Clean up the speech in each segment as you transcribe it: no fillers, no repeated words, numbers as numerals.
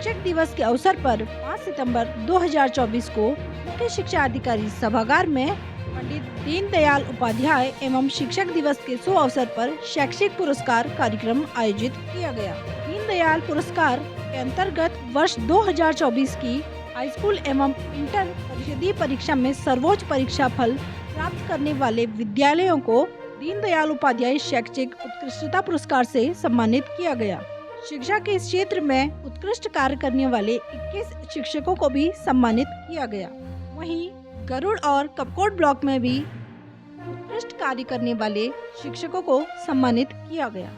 शिक्षक दिवस के अवसर पर 5 सितंबर 2024 को मुख्य शिक्षा अधिकारी सभागार में पंडित दीनदयाल उपाध्याय एवं शिक्षक दिवस के शुभ अवसर पर शैक्षिक पुरस्कार कार्यक्रम आयोजित किया गया। दीनदयाल पुरस्कार के अंतर्गत वर्ष 2024 की हाई स्कूल एवं इंटर परिषदीय परीक्षा में सर्वोच्च परीक्षा फल प्राप्त करने वाले विद्यालयों को दीनदयाल उपाध्याय शैक्षिक उत्कृष्टता पुरस्कार से सम्मानित किया गया। शिक्षा के इस क्षेत्र में उत्कृष्ट कार्य करने वाले 21 शिक्षकों को भी सम्मानित किया गया। वहीं गरुड़ और कपकोट ब्लॉक में भी उत्कृष्ट कार्य करने वाले शिक्षकों को सम्मानित किया गया।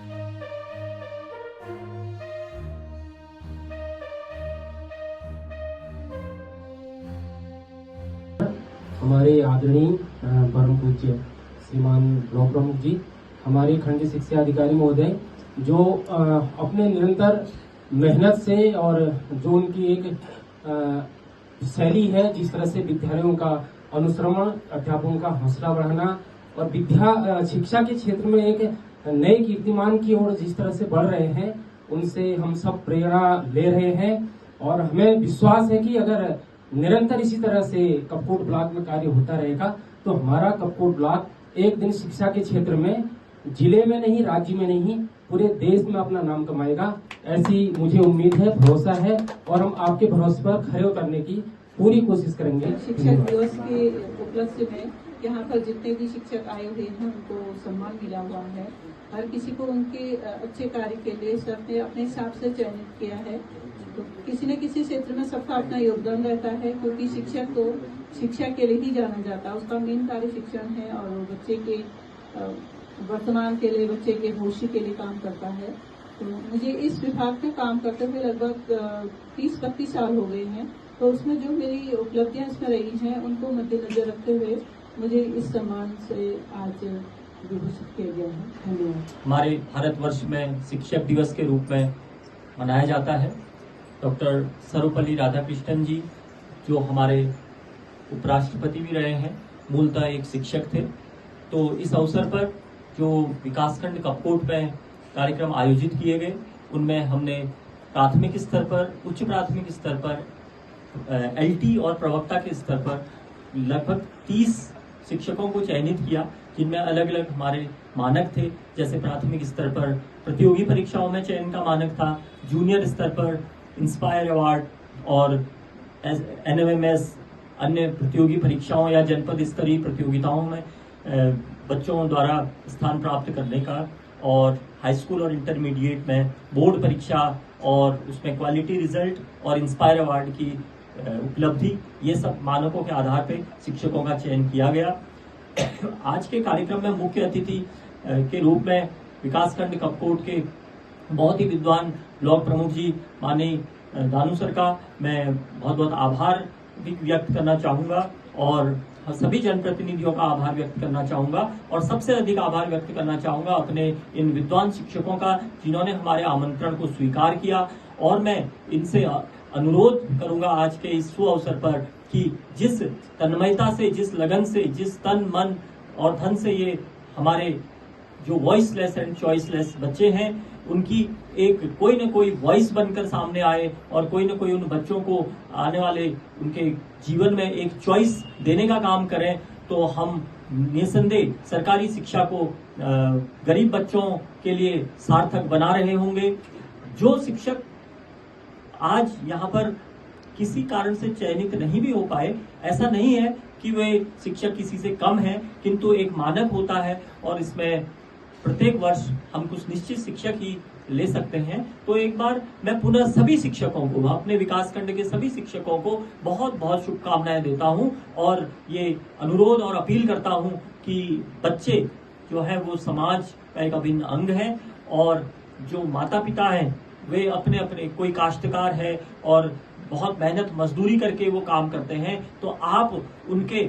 हमारे आदरणीय परम पूज्य श्रीमान ब्लॉक प्रमुख जी, हमारे खंड शिक्षा अधिकारी महोदय, जो अपने निरंतर मेहनत से और जो उनकी एक शैली है, जिस तरह से विद्यालयों का अनुश्रवण, अध्यापकों का हौसला बढ़ाना और विद्या शिक्षा के क्षेत्र में एक नए कीर्तिमान की ओर जिस तरह से बढ़ रहे हैं, उनसे हम सब प्रेरणा ले रहे हैं। और हमें विश्वास है कि अगर निरंतर इसी तरह से कपकोट ब्लॉक में कार्य होता रहेगा तो हमारा कपकोट ब्लॉक एक दिन शिक्षा के क्षेत्र में जिले में नहीं, राज्य में नहीं, पूरे देश में अपना नाम कमाएगा। ऐसी मुझे उम्मीद है, भरोसा है और हम आपके भरोसे पर खरे उतरने की पूरी कोशिश करेंगे। शिक्षक दिवस के उपलक्ष्य में यहाँ पर जितने भी शिक्षक आए हुए हैं उनको सम्मान मिला हुआ है। हर किसी को उनके अच्छे कार्य के लिए सर ने अपने हिसाब से चयनित किया है। तो किसी न किसी क्षेत्र में सबका अपना योगदान रहता है, क्योंकि शिक्षक को शिक्षा के लिए ही जाना जाता है। उसका मेन कार्य शिक्षण है और वो बच्चे के वर्तमान के लिए, बच्चे के भविष्य के लिए काम करता है। तो मुझे इस विभाग में काम करते हुए लगभग 30-32 साल हो गए हैं। तो उसमें जो मेरी उपलब्धियां इसमें रही हैं उनको मद्देनजर रखते हुए मुझे इस सम्मान से आज विभूषित किया गया है। धन्यवाद। हमारे भारतवर्ष में शिक्षक दिवस के रूप में मनाया जाता है। डॉक्टर सर्वपल्ली राधाकृष्णन जी, जो हमारे उपराष्ट्रपति भी रहे हैं, मूलतः एक शिक्षक थे। तो इस अवसर पर जो विकासखंड कपकोट में कार्यक्रम आयोजित किए गए, उनमें हमने प्राथमिक स्तर पर, उच्च प्राथमिक स्तर पर, एलटी और प्रवक्ता के स्तर पर लगभग 30 शिक्षकों को चयनित किया, जिनमें अलग अलग हमारे मानक थे। जैसे प्राथमिक स्तर पर प्रतियोगी परीक्षाओं में चयन का मानक था, जूनियर स्तर पर इंस्पायर अवार्ड और एनएमएमएस अन्य प्रतियोगी परीक्षाओं या जनपद स्तरीय प्रतियोगिताओं में बच्चों द्वारा स्थान प्राप्त करने का, और हाई स्कूल और इंटरमीडिएट में बोर्ड परीक्षा और उसमें क्वालिटी रिजल्ट और इंस्पायर अवार्ड की उपलब्धि, ये सब मानकों के आधार पे शिक्षकों का चयन किया गया। आज के कार्यक्रम में मुख्य अतिथि के रूप में विकासखंड कपकोट के बहुत ही विद्वान ब्लॉक प्रमुख जी माननीय दानू सर का मैं बहुत बहुत आभार भी व्यक्त करना चाहूँगा और सभी जनप्रतिनिधियों का आभार व्यक्त करना चाहूँगा। और सबसे अधिक आभार व्यक्त करना चाहूँगा अपने इन विद्वान शिक्षकों का, जिन्होंने हमारे आमंत्रण को स्वीकार किया। और मैं इनसे अनुरोध करूँगा आज के इस शुभ अवसर पर कि जिस तन्मयता से, जिस लगन से, जिस तन मन और धन से ये हमारे जो वॉइसलेस एंड चॉइसलेस बच्चे हैं, उनकी एक कोई न कोई वॉइस बनकर सामने आए और कोई न कोई उन बच्चों को आने वाले उनके जीवन में एक चॉइस देने का काम करें, तो हम निसंदेह सरकारी शिक्षा को गरीब बच्चों के लिए सार्थक बना रहे होंगे। जो शिक्षक आज यहाँ पर किसी कारण से चयनित नहीं भी हो पाए, ऐसा नहीं है कि वे शिक्षक किसी से कम हैं, किंतु एक मानक होता है और इसमें प्रत्येक वर्ष हम कुछ निश्चित शिक्षक ही ले सकते हैं। तो एक बार मैं पुनः सभी शिक्षकों को, अपने विकासखंड के सभी शिक्षकों को बहुत बहुत शुभकामनाएं देता हूं और ये अनुरोध और अपील करता हूं कि बच्चे जो है वो समाज का एक अभिन्न अंग है, और जो माता पिता हैं वे अपने अपने, कोई काश्तकार है और बहुत मेहनत मजदूरी करके वो काम करते हैं, तो आप उनके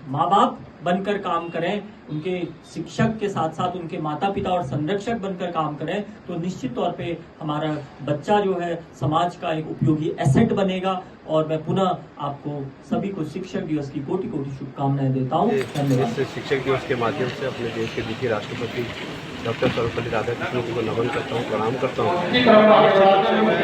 माँ बाप बनकर काम करें, उनके शिक्षक के साथ साथ उनके माता पिता और संरक्षक बनकर काम करें, तो निश्चित तौर पे हमारा बच्चा जो है समाज का एक उपयोगी एसेट बनेगा। और मैं पुनः आपको सभी को शिक्षक दिवस की कोटि कोटि शुभकामनाएं देता हूँ। धन्यवाद। शिक्षक दिवस के माध्यम से अपने देश के द्वितीय राष्ट्रपति डॉक्टर सर्वपल्ली राधाकृष्णन जी को नमन करता हूँ, प्रणाम करता हूँ। निश्चित रूप से मैं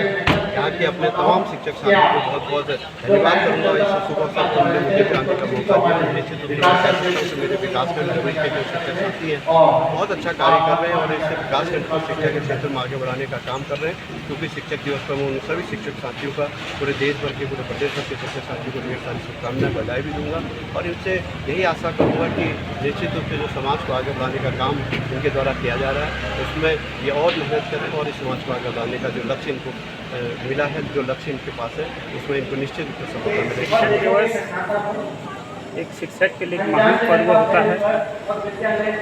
यहाँ के अपने तमाम शिक्षक साथियों को बहुत बहुत धन्यवाद करूँगा। इस शुभ अवसर पर उन्होंने मुझे जानने का मौका दिया। निश्चित रूप से मैं कह सकता हूँ कि मेरे विकासखंड के जो शिक्षक साथी हैं बहुत अच्छा कार्य कर रहे हैं और इससे विकासखंड को शिक्षा के क्षेत्र में आगे बढ़ाने का काम कर रहे हैं। क्योंकि शिक्षक दिवस पर मैं उन सभी शिक्षक साथियों का पूरे देश भर के, पूरे प्रदेश भर के शिक्षक साथियों को ढेर सारी शुभकामनाएं, बधाई भी दूंगा और इनसे यही आशा करूँगा कि निश्चित रूप से जो समाज को आगे बढ़ाने का काम इनके द्वारा किया जा रहा है उसमें ये और मेहनत करें और इस समाज को आगे बढ़ाने का जो लक्ष्य इनको मिला है, जो लक्ष्य इनके पास है, उसमें इनको निश्चित रूप से सफलता मिलेगी। दिवस एक शिक्षक के लिए एक महान पर्व होता है।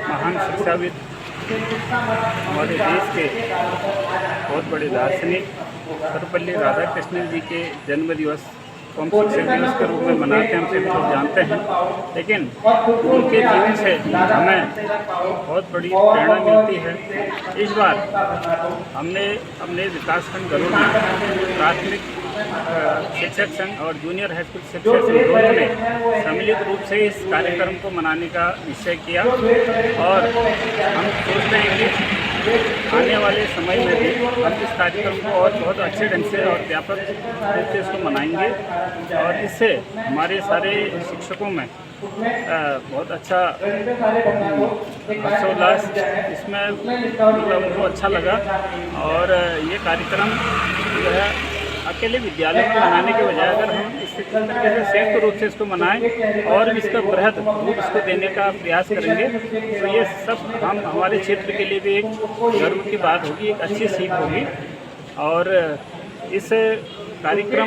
महान शिक्षाविद हमारे देश के बहुत बड़े दार्शनिक सर्वपल्ली राधाकृष्णन जी के जन्म दिवस को हम शिक्षक दिवस के रूप में मनाते हैं, हम सभी लोग जानते हैं। लेकिन उनके जीवन से हमें बहुत बड़ी प्रेरणा मिलती है। इस बार हमने अपने विकासखंड गरुड़ में प्राथमिक शिक्षक संघ और जूनियर हाई स्कूल शिक्षक संघ दोनों ने सम्मिलित रूप से इस कार्यक्रम को मनाने का निश्चय किया और हम सोचते हैं कि आने वाले समय में भी हम इस कार्यक्रम को और बहुत अच्छे ढंग से और व्यापक रूप से इसको मनाएंगे और इससे हमारे सारे शिक्षकों में बहुत अच्छा हर्षोल्लास इसमें मतलब उनको अच्छा लगा और ये कार्यक्रम जो है अकेले विद्यालय में मनाने के बजाय अगर हम इस तरीके से संयुक्त रूप से इसको मनाएं और इसका बृहद रूप इसको देने का प्रयास करेंगे तो ये सब हम हमारे क्षेत्र के लिए भी एक गर्व की बात होगी, एक अच्छी सीख होगी। और इस कार्यक्रम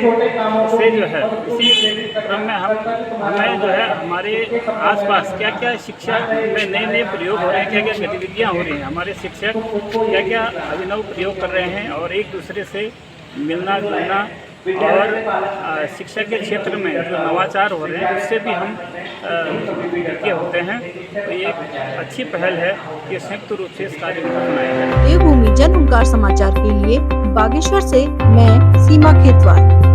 से जो है इसी क्रम में हमें जो है हमारे आसपास क्या क्या शिक्षा में नए नए प्रयोग हो रहे हैं, क्या क्या गतिविधियाँ हो रही हैं, हमारे शिक्षक क्या क्या अभिनव प्रयोग कर रहे हैं और एक दूसरे से मिलना जुलना और शिक्षा के क्षेत्र में जो नवाचार हो रहे हैं उससे भी हम के होते हैं। तो ये एक अच्छी पहल है कि संयुक्त रूप से इस कार्य को अपनाया है। देवभूमि जन ओंकार समाचार के लिए बागेश्वर से मैं सीमा खेतवाल।